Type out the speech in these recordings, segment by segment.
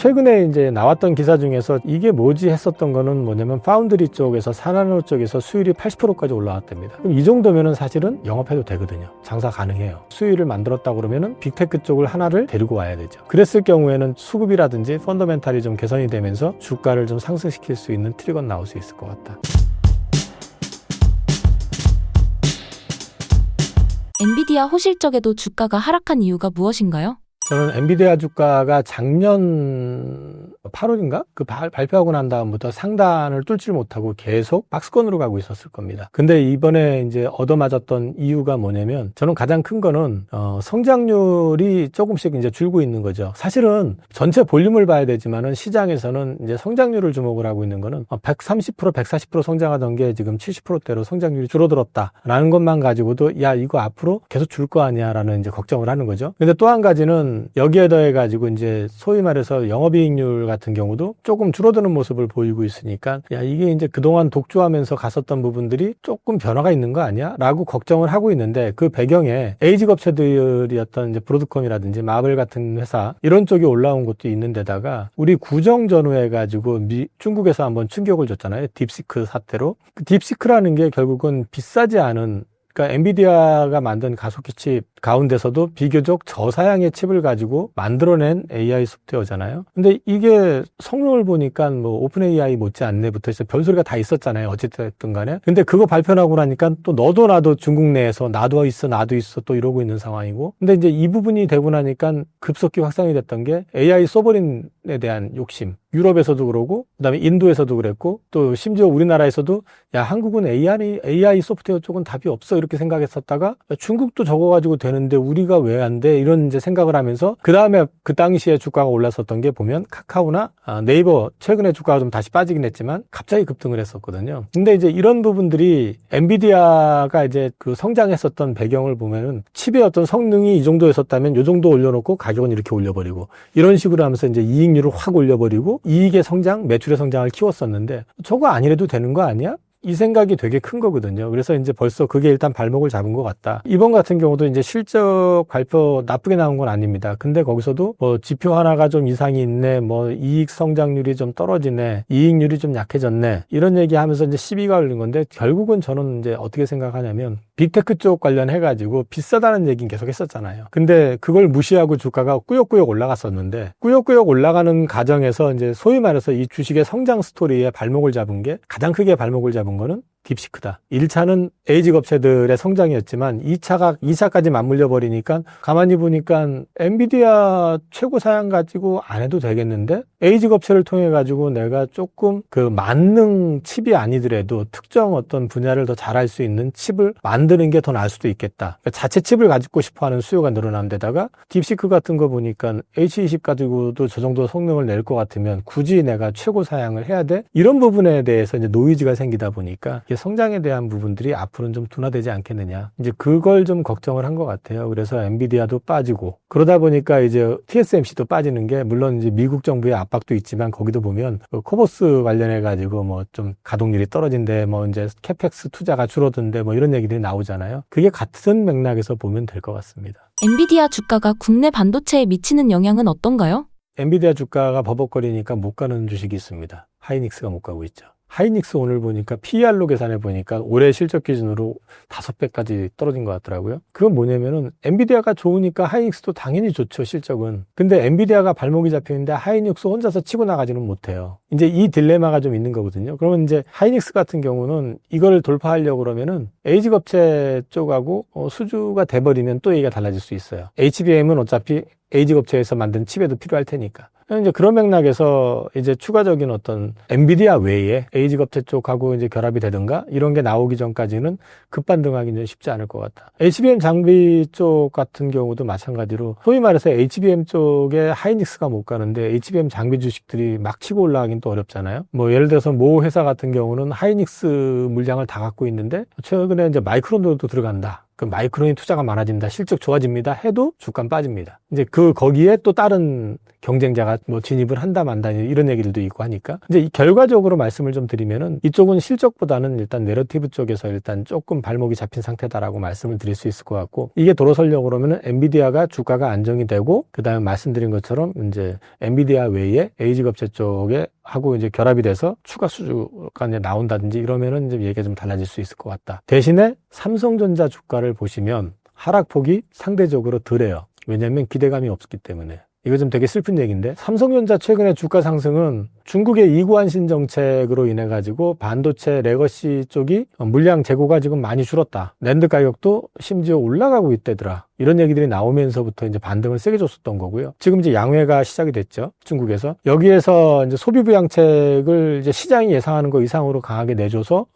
최근에 이제 나왔던 기사 중에서 이게 뭐지 했었던 거는 뭐냐면 파운드리 쪽에서 산나노 쪽에서 수율이 80%까지 올라왔답니다. 그럼 이 정도면은 사실은 영업해도 되거든요. 장사 가능해요. 수율을 만들었다고 그러면은 빅테크 쪽을 하나를 데리고 와야 되죠. 그랬을 경우에는 수급이라든지 펀더멘탈이 좀 개선이 되면서 주가를 좀 상승시킬 수 있는 트리거가 나올 수 있을 것 같다. 엔비디아 호실적에도 주가가 하락한 이유가 무엇인가요? 저는 엔비디아 주가가 작년 8월인가? 그 발표하고 난 다음부터 상단을 뚫지를 못하고 계속 박스권으로 가고 있었을 겁니다. 근데 이번에 이제 얻어맞았던 이유가 뭐냐면 저는 가장 큰 거는 성장률이 조금씩 이제 줄고 있는 거죠. 사실은 전체 볼륨을 봐야 되지만은 시장에서는 이제 성장률을 주목을 하고 있는 거는 130%, 140% 성장하던 게 지금 70%대로 성장률이 줄어들었다라는 것만 가지고도 야, 이거 앞으로 계속 줄 거 아니야라는 이제 걱정을 하는 거죠. 근데 또 한 가지는 여기에 더해 가지고 이제 소위 말해서 영업이익률 같은 경우도 조금 줄어드는 모습을 보이고 있으니까 야, 이게 이제 그동안 독주하면서 갔었던 부분들이 조금 변화가 있는 거 아니야? 라고 걱정을 하고 있는데 그 배경에 에이지 업체들이었던 이제 브로드컴이라든지 마블 같은 회사 이런 쪽이 올라온 것도 있는데다가 우리 구정 전후해 가지고 중국에서 한번 충격을 줬잖아요. 딥시크 사태로. 그 딥시크라는 게 결국은 비싸지 않은 그러니까 엔비디아가 만든 가속기 칩 가운데서도 비교적 저사양의 칩을 가지고 만들어낸 AI 소프트웨어잖아요. 근데 이게 성능을 보니까 뭐 오픈 AI 못지않네부터 해서 별소리가 다 있었잖아요. 어쨌든 간에. 근데 그거 발표하고 나니까 또 너도 나도 중국 내에서 나도 있어 또 이러고 있는 상황이고. 근데 이제 이 부분이 되고 나니까 급속히 확산이 됐던 게 AI 소버린에 대한 욕심. 유럽에서도 그러고 그다음에 인도에서도 그랬고 또 심지어 우리나라에서도 야, 한국은 AI 소프트웨어 쪽은 답이 없어 이렇게 생각했었다가 중국도 저거 가지고 되는데 우리가 왜 안 돼? 이런 이제 생각을 하면서 그다음에 그 당시에 주가가 올랐었던 게 보면 카카오나 네이버 최근에 주가가 좀 다시 빠지긴 했지만 갑자기 급등을 했었거든요. 근데 이제 이런 부분들이 엔비디아가 이제 그 성장했었던 배경을 보면은 칩의 어떤 성능이 이 정도였었다면 이 정도 올려놓고 가격은 이렇게 올려버리고 이런 식으로 하면서 이제 이익률을 확 올려버리고 이익의 성장, 매출의 성장을 키웠었는데 저거 아니래도 되는 거 아니야? 이 생각이 되게 큰 거거든요. 그래서 이제 벌써 그게 일단 발목을 잡은 것 같다. 이번 같은 경우도 이제 실적 발표 나쁘게 나온 건 아닙니다. 근데 거기서도 뭐 지표 하나가 좀 이상이 있네, 뭐 이익 성장률이 좀 떨어지네, 이익률이 좀 약해졌네, 이런 얘기 하면서 이제 시비가 걸린 건데 결국은 저는 이제 어떻게 생각하냐면 빅테크 쪽 관련해가지고 비싸다는 얘기는 계속 했었잖아요. 근데 그걸 무시하고 주가가 꾸역꾸역 올라갔었는데 꾸역꾸역 올라가는 과정에서 이제 소위 말해서 이 주식의 성장 스토리에 발목을 잡은 게 가장 크게 발목을 잡은 거는 딥시크다. 1차는 에이지 업체들의 성장이었지만 2차까지 맞물려 버리니까 가만히 보니까 엔비디아 최고 사양 가지고 안 해도 되겠는데 에이지 업체를 통해 가지고 내가 조금 그 만능 칩이 아니더라도 특정 어떤 분야를 더 잘할 수 있는 칩을 만드는 게 더 나을 수도 있겠다. 그러니까 자체 칩을 가지고 싶어 하는 수요가 늘어난 데다가 딥시크 같은 거 보니까 H20 가지고도 저 정도 성능을 낼 것 같으면 굳이 내가 최고 사양을 해야 돼? 이런 부분에 대해서 이제 노이즈가 생기다 보니까 성장에 대한 부분들이 앞으로는 좀 둔화되지 않겠느냐. 이제 그걸 좀 걱정을 한 것 같아요. 그래서 엔비디아도 빠지고 그러다 보니까 이제 TSMC도 빠지는 게 물론 이제 미국 정부의 압박도 있지만 거기도 보면 코보스 관련해 가지고 뭐 좀 가동률이 떨어진대, 뭐 이제 캐펙스 투자가 줄어든대, 뭐 이런 얘기들이 나오잖아요. 그게 같은 맥락에서 보면 될 것 같습니다. 엔비디아 주가가 국내 반도체에 미치는 영향은 어떤가요? 엔비디아 주가가 버벅거리니까 못 가는 주식이 있습니다. 하이닉스가 못 가고 있죠. 하이닉스 오늘 보니까 PER로 계산해 보니까 올해 실적 기준으로 5배까지 떨어진 것 같더라고요. 그건 뭐냐면은 엔비디아가 좋으니까 하이닉스도 당연히 좋죠, 실적은. 근데 엔비디아가 발목이 잡히는데 하이닉스 혼자서 치고 나가지는 못해요. 이제 이 딜레마가 좀 있는 거거든요. 그러면 이제 하이닉스 같은 경우는 이거를 돌파하려고 그러면은 에이지 업체 쪽하고 수주가 돼버리면 또 얘기가 달라질 수 있어요. HBM은 어차피 에이지 업체에서 만든 칩에도 필요할 테니까. 이제 그런 맥락에서 이제 추가적인 어떤 엔비디아 외에 에이지 업체 쪽하고 이제 결합이 되든가 이런 게 나오기 전까지는 급반등하기는 쉽지 않을 것 같다. HBM 장비 쪽 같은 경우도 마찬가지로 소위 말해서 HBM 쪽에 하이닉스가 못 가는데 HBM 장비 주식들이 막 치고 올라가긴 또 어렵잖아요. 뭐 예를 들어서 모 회사 같은 경우는 하이닉스 물량을 다 갖고 있는데 최근에 이제 마이크론도 들어간다. 그 마이크론이 투자가 많아진다, 실적 좋아집니다 해도 주가는 빠집니다. 이제 거기에 또 다른 경쟁자가 뭐 진입을 한다 만다 이런 얘기들도 있고 하니까 이제 이 결과적으로 말씀을 좀 드리면은 이쪽은 실적보다는 일단 내러티브 쪽에서 일단 조금 발목이 잡힌 상태다라고 말씀을 드릴 수 있을 것 같고, 이게 돌아서려고 그러면은 엔비디아가 주가가 안정이 되고 그다음에 말씀드린 것처럼 이제 엔비디아 외에 에이지 업체 쪽에 하고 이제 결합이 돼서 추가 수주가 이제 나온다든지 이러면은 이제 얘기가 좀 달라질 수 있을 것 같다. 대신에 삼성전자 주가를 보시면 하락폭이 상대적으로 덜해요. 왜냐하면 기대감이 없기 때문에. 이거 좀 되게 슬픈 얘기인데, 삼성전자 최근에 주가 상승은 중국의 이구안신 정책으로 인해 가지고 반도체 레거시 쪽이 물량 재고가 지금 많이 줄었다, 낸드 가격도 심지어 올라가고 있대더라, 이런 얘기들이 나오면서부터 이제 반등을 세게 줬었던 거고요. 지금 이제 양회가 시작이 됐죠, 중국에서. 여기에서 이제 소비 부양책을 이제 시장이 예상하는 거 이상으로 강하게 내줘서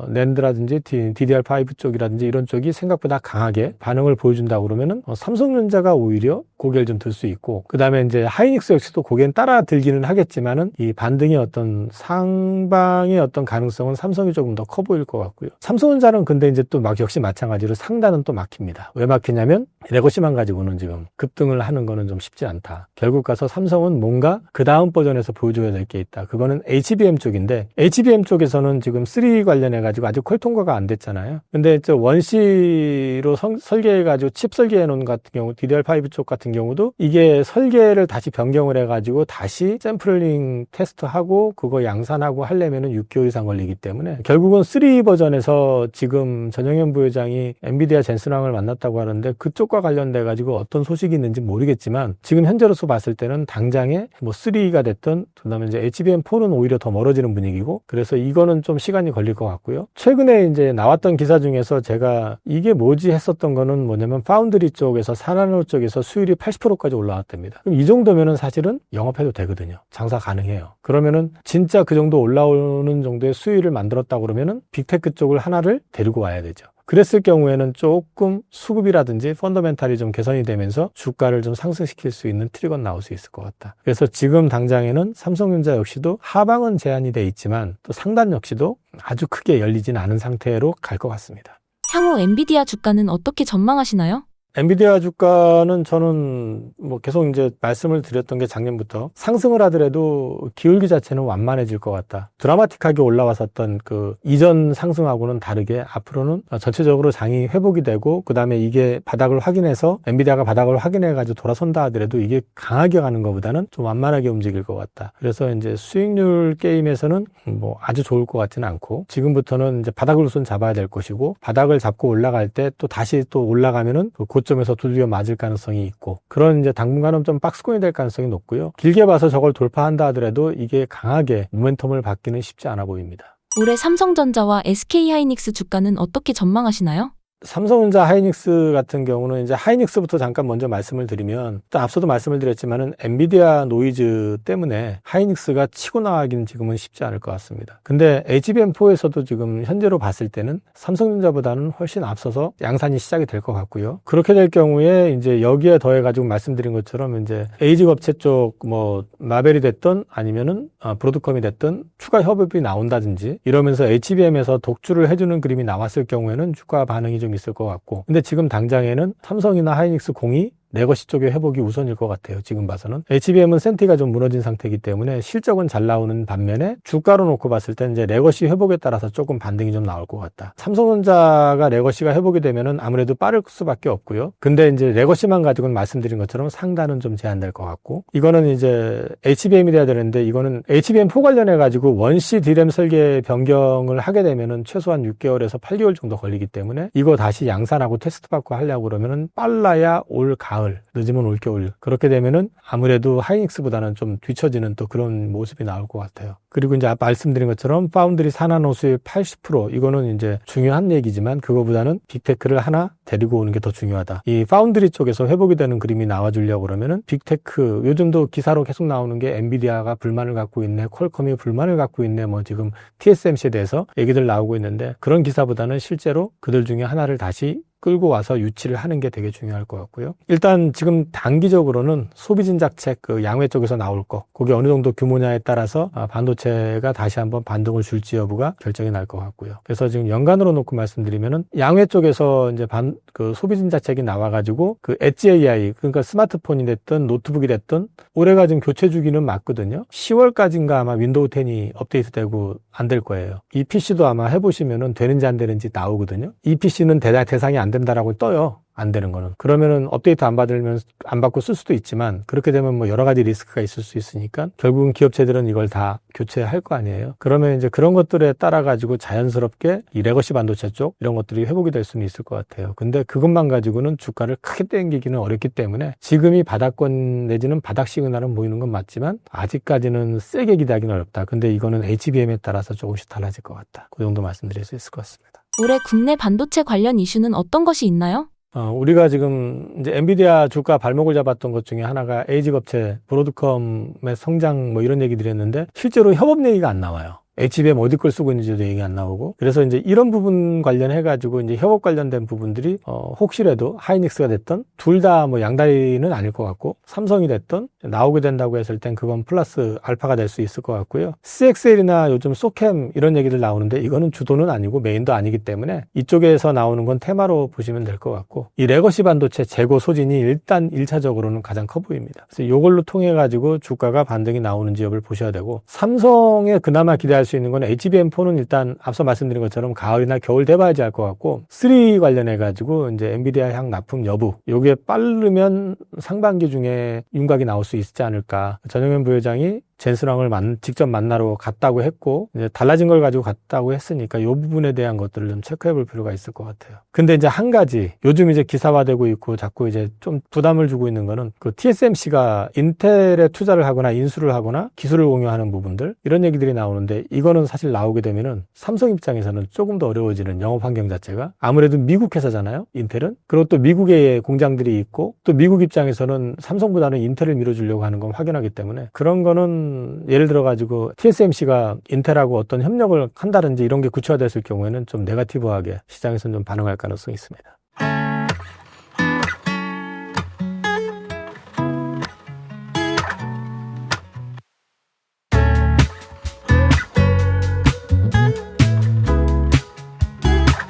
낸드라든지 DDR5 쪽이라든지 이런 쪽이 생각보다 강하게 반응을 보여준다 그러면은 삼성전자가 오히려 고개를 좀 들 수 있고, 그 다음에 이제 하이닉스 역시도 고개는 따라 들기는 하겠지만은 이 반등의 어떤 상방의 어떤 가능성은 삼성이 조금 더 커 보일 것 같고요. 삼성전자는 근데 이제 또 역시 마찬가지로 상단은 또 막힙니다. 왜 막히냐면 레거시만 가지고는 지금 급등을 하는 거는 좀 쉽지 않다. 결국 가서 삼성은 뭔가 그 다음 버전에서 보여줘야 될 게 있다. 그거는 HBM 쪽인데, HBM 쪽에서는 지금 3 관련해 가지고 아직 퀄통과가 안 됐잖아요. 근데 저 원시로 설계해 가지고 칩 설계해 놓은 같은 경우, DDR5 쪽 같은 경우도 이게 설계를 다시 변경을 해 가지고 다시 샘플링 테스트하고 그거 양산하고 하려면은 6개월 이상 걸리기 때문에 결국은 3 버전에서 지금 전영현 부회장이 엔비디아 젠슨왕을 만났다고 하는데, 그쪽과 관련돼 가지고 어떤 소식이 있는지 모르겠지만 지금 현재로서 봤을 때는 당장에 뭐 3가 됐든 그다음에 이제 HBM4는 오히려 더 멀어지는 분위기고, 그래서 이거는 좀 시간이 걸릴 것 같고요. 최근에 이제 나왔던 기사 중에서 제가 이게 뭐지 했었던 거는 뭐냐면, 파운드리 쪽에서 산나노 쪽에서 수율이 80%까지 올라왔답니다. 그럼 이 정도면은 사실은 영업해도 되거든요. 장사 가능해요. 그러면은 진짜 그 정도 올라오는 정도의 수율을 만들었다고 그러면은 빅테크 쪽을 하나를 데리고 와야 되죠. 그랬을 경우에는 조금 수급이라든지 펀더멘탈이 좀 개선이 되면서 주가를 좀 상승시킬 수 있는 트리거가 나올 수 있을 것 같다. 그래서 지금 당장에는 삼성전자 역시도 하방은 제한이 돼 있지만 또 상단 역시도 아주 크게 열리진 않은 상태로 갈 것 같습니다. 향후 엔비디아 주가는 어떻게 전망하시나요? 엔비디아 주가는 저는 뭐 계속 이제 말씀을 드렸던 게 작년부터 상승을 하더라도 기울기 자체는 완만해질 것 같다. 드라마틱하게 올라왔었던 그 이전 상승하고는 다르게 앞으로는 전체적으로 장이 회복이 되고, 그 다음에 이게 바닥을 확인해서 엔비디아가 바닥을 확인해가지고 돌아선다 하더라도 이게 강하게 가는 것보다는 좀 완만하게 움직일 것 같다. 그래서 이제 수익률 게임에서는 뭐 아주 좋을 것 같지는 않고, 지금부터는 이제 바닥을 우선 잡아야 될 것이고, 바닥을 잡고 올라갈 때 또 다시 또 올라가면은 그 고점에서 두들겨 맞을 가능성이 있고, 그런 이제 당분간은 좀 박스권이 될 가능성이 높고요. 길게 봐서 저걸 돌파한다 하더라도 이게 강하게 모멘텀을 받기는 쉽지 않아 보입니다. 올해 삼성전자와 SK하이닉스 주가는 어떻게 전망하시나요? 삼성전자 하이닉스 같은 경우는 이제 하이닉스부터 잠깐 먼저 말씀을 드리면, 또 앞서도 말씀을 드렸지만은 엔비디아 노이즈 때문에 하이닉스가 치고 나가기는 지금은 쉽지 않을 것 같습니다. 근데 HBM4에서도 지금 현재로 봤을 때는 삼성전자보다는 훨씬 앞서서 양산이 시작이 될 것 같고요. 그렇게 될 경우에 이제 여기에 더해가지고 말씀드린 것처럼 이제 에이지 업체 쪽 뭐 마벨이 됐든 아니면은 브로드컴이 됐든 추가 협업이 나온다든지 이러면서 HBM에서 독주를 해주는 그림이 나왔을 경우에는 주가 반응이 좀 있을 것 같고, 근데 지금 당장에는 삼성이나 하이닉스 공이 레거시 쪽의 회복이 우선일 것 같아요. 지금 봐서는 HBM은 센티가 좀 무너진 상태이기 때문에 실적은 잘 나오는 반면에 주가로 놓고 봤을 때 이제 레거시 회복에 따라서 조금 반등이 좀 나올 것 같다. 삼성전자가 레거시가 회복이 되면은 아무래도 빠를 수밖에 없고요. 근데 이제 레거시만 가지고는 말씀드린 것처럼 상단은 좀 제한될 것 같고, 이거는 이제 HBM이 돼야 되는데, 이거는 HBM4 관련해 가지고 원시 D램 설계 변경을 하게 되면은 최소한 6개월에서 8개월 정도 걸리기 때문에 이거 다시 양산하고 테스트 받고 하려고 그러면은 빨라야 올 가을, 늦으면 올겨울, 그렇게 되면은 아무래도 하이닉스보다는 좀 뒤처지는 또 그런 모습이 나올 것 같아요. 그리고 이제 아까 말씀드린 것처럼 파운드리 산나노 수입 80%, 이거는 이제 중요한 얘기지만 그거보다는 빅테크를 하나 데리고 오는 게 더 중요하다. 이 파운드리 쪽에서 회복이 되는 그림이 나와주려고 그러면은 빅테크, 요즘도 기사로 계속 나오는 게 엔비디아가 불만을 갖고 있네, 퀄컴이 불만을 갖고 있네, 뭐 지금 TSMC에 대해서 얘기들 나오고 있는데, 그런 기사보다는 실제로 그들 중에 하나를 다시 끌고 와서 유치를 하는 게 되게 중요할 것 같고요. 일단 지금 단기적으로는 소비진작책 그 양회 쪽에서 나올 거, 그게 어느 정도 규모냐에 따라서 반도체가 다시 한번 반등을 줄지 여부가 결정이 날 것 같고요. 그래서 지금 연간으로 놓고 말씀드리면은 양회 쪽에서 이제 그 소비진작책이 나와가지고 그 엣지 AI, 그러니까 스마트폰이 됐든 노트북이 됐든 올해가 지금 교체 주기는 맞거든요. 10월까지인가 아마 윈도우 10이 업데이트되고 안 될 거예요. 이 PC도 아마 해보시면은 되는지 안 되는지 나오거든요. 이 PC는 대상이 안 된다라고 떠요. 안 되는 거는. 그러면은 업데이트 안 받고 쓸 수도 있지만 그렇게 되면 뭐 여러 가지 리스크가 있을 수 있으니까 결국은 기업체들은 이걸 다 교체할 거 아니에요. 그러면 이제 그런 것들에 따라 가지고 자연스럽게 이 레거시 반도체 쪽 이런 것들이 회복이 될 수는 있을 것 같아요. 근데 그것만 가지고는 주가를 크게 땡기기는 어렵기 때문에 지금이 바닥권 내지는 바닥 시그널은 보이는 건 맞지만 아직까지는 세게 기대하기는 어렵다. 근데 이거는 HBM에 따라서 조금씩 달라질 것 같다. 그 정도 말씀드릴 수 있을 것 같습니다. 올해 국내 반도체 관련 이슈는 어떤 것이 있나요? 우리가 지금 이제 엔비디아 주가 발목을 잡았던 것 중에 하나가 에이지 업체 브로드컴의 성장 뭐 이런 얘기들이 했는데 실제로 협업 얘기가 안 나와요. HBM 어디 걸 쓰고 있는지도 얘기 안 나오고. 그래서 이제 이런 부분 관련해가지고 이제 협업 관련된 부분들이, 혹시라도 하이닉스가 됐던 둘 다 뭐 양다리는 아닐 것 같고, 삼성이 됐던 나오게 된다고 했을 땐 그건 플러스 알파가 될 수 있을 것 같고요. CXL이나 요즘 소캠 이런 얘기들 나오는데 이거는 주도는 아니고 메인도 아니기 때문에 이쪽에서 나오는 건 테마로 보시면 될 것 같고, 이 레거시 반도체 재고 소진이 일단 1차적으로는 가장 커 보입니다. 그래서 이걸로 통해가지고 주가가 반등이 나오는지 여부를 보셔야 되고, 삼성에 그나마 기대할 수 있는 건 HBM4는 일단 앞서 말씀드린 것처럼 가을이나 겨울 돼봐야지 알 것 같고 3 관련해가지고 이제 엔비디아 향 납품 여부 요게 빠르면 상반기 중에 윤곽이 나올 수 있지 않을까. 전영현 부회장이 젠스랑을 직접 만나러 갔다고 했고 이제 달라진 걸 가지고 갔다고 했으니까 이 부분에 대한 것들을 좀 체크해 볼 필요가 있을 것 같아요. 근데 이제 한 가지 요즘 이제 기사화되고 있고 자꾸 이제 좀 부담을 주고 있는 거는 그 TSMC가 인텔에 투자를 하거나 인수를 하거나 기술을 공유하는 부분들 이런 얘기들이 나오는데 이거는 사실 나오게 되면은 삼성 입장에서는 조금 더 어려워지는 영업 환경 자체가 아무래도 미국 회사잖아요. 인텔은. 그리고 또 미국에 공장들이 있고 또 미국 입장에서는 삼성보다는 인텔을 밀어주려고 하는 건 확연하기 때문에 그런 거는 예를 들어 가지고 TSMC가 인텔하고 어떤 협력을 한다든지 이런 게 구체화됐을 경우에는 좀 네거티브하게 시장에서는 좀 반응할 가능성이 있습니다.